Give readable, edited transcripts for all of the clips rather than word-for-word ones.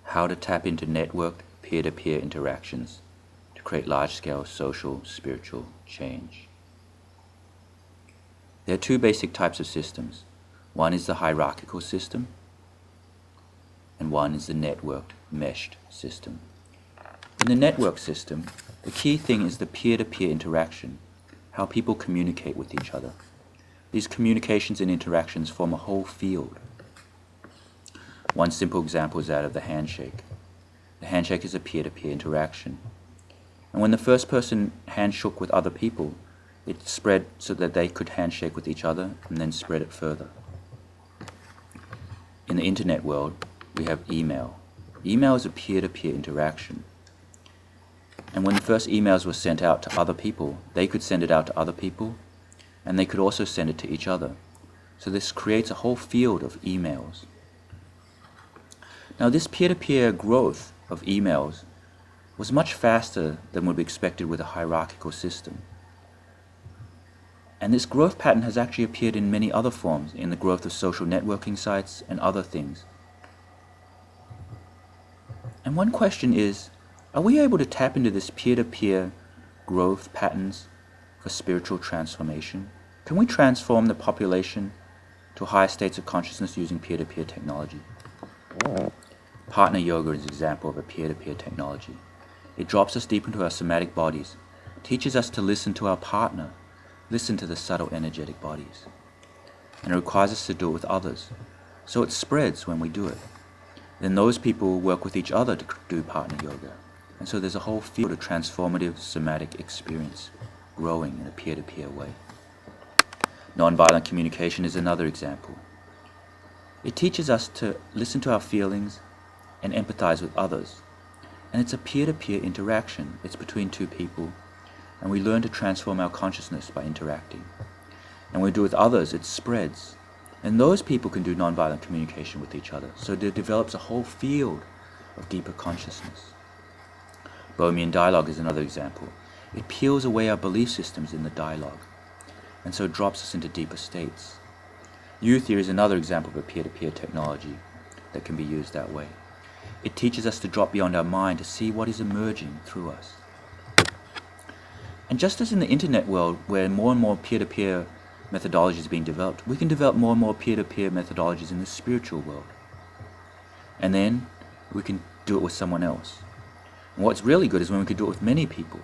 how to tap into networked peer-to-peer interactions to create large-scale social, spiritual change. There are two basic types of systems. One is the hierarchical system, and one is the networked, meshed system. In the network system, the key thing is the peer-to-peer interaction, how people communicate with each other. These communications and interactions form a whole field. One simple example is that of the handshake. The handshake is a peer-to-peer interaction. And when the first person handshook with other people, it spread so that they could handshake with each other and then spread it further. In the internet world, we have email. Email is a peer-to-peer interaction. And when the first emails were sent out to other people, they could send it out to other people, and they could also send it to each other. So this creates a whole field of emails. Now this peer-to-peer growth of emails was much faster than would be expected with a hierarchical system. And this growth pattern has actually appeared in many other forms, in the growth of social networking sites and other things. And one question is, are we able to tap into this peer-to-peer growth patterns for spiritual transformation? Can we transform the population to higher states of consciousness using peer-to-peer technology? Partner yoga is an example of a peer-to-peer technology. It drops us deep into our somatic bodies, teaches us to listen to our partner, listen to the subtle energetic bodies. And it requires us to do it with others, so it spreads when we do it. Then those people work with each other to do partner yoga. And so there's a whole field of transformative somatic experience growing in a peer-to-peer way. Nonviolent communication is another example. It teaches us to listen to our feelings and empathize with others. And it's a peer-to-peer interaction. It's between two people, and we learn to transform our consciousness by interacting. And when we do it with others, it spreads. And those people can do nonviolent communication with each other. So it develops a whole field of deeper consciousness. Bohemian dialogue is another example. It peels away our belief systems in the dialogue, and so it drops us into deeper states. Youth theory is another example of a peer-to-peer technology that can be used that way. It teaches us to drop beyond our mind to see what is emerging through us. And just as in the internet world, where more and more peer-to-peer methodologies are being developed, we can develop more and more peer-to-peer methodologies in the spiritual world. And then we can do it with someone else. And what's really good is when we can do it with many people.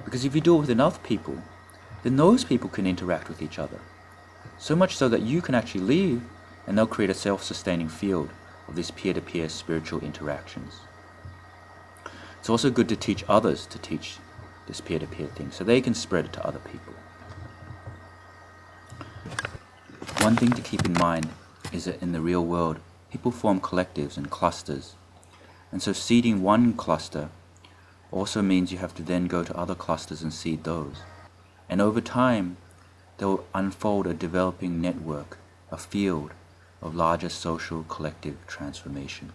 Because if you do it with enough people, then those people can interact with each other. So much so that you can actually leave, and they'll create a self-sustaining field of these peer-to-peer spiritual interactions. It's also good to teach others to teach this peer-to-peer thing, so they can spread it to other people. One thing to keep in mind is that in the real world, people form collectives and clusters. And so seeding one cluster also means you have to then go to other clusters and seed those. And over time, they'll unfold a developing network, a field of larger social collective transformation.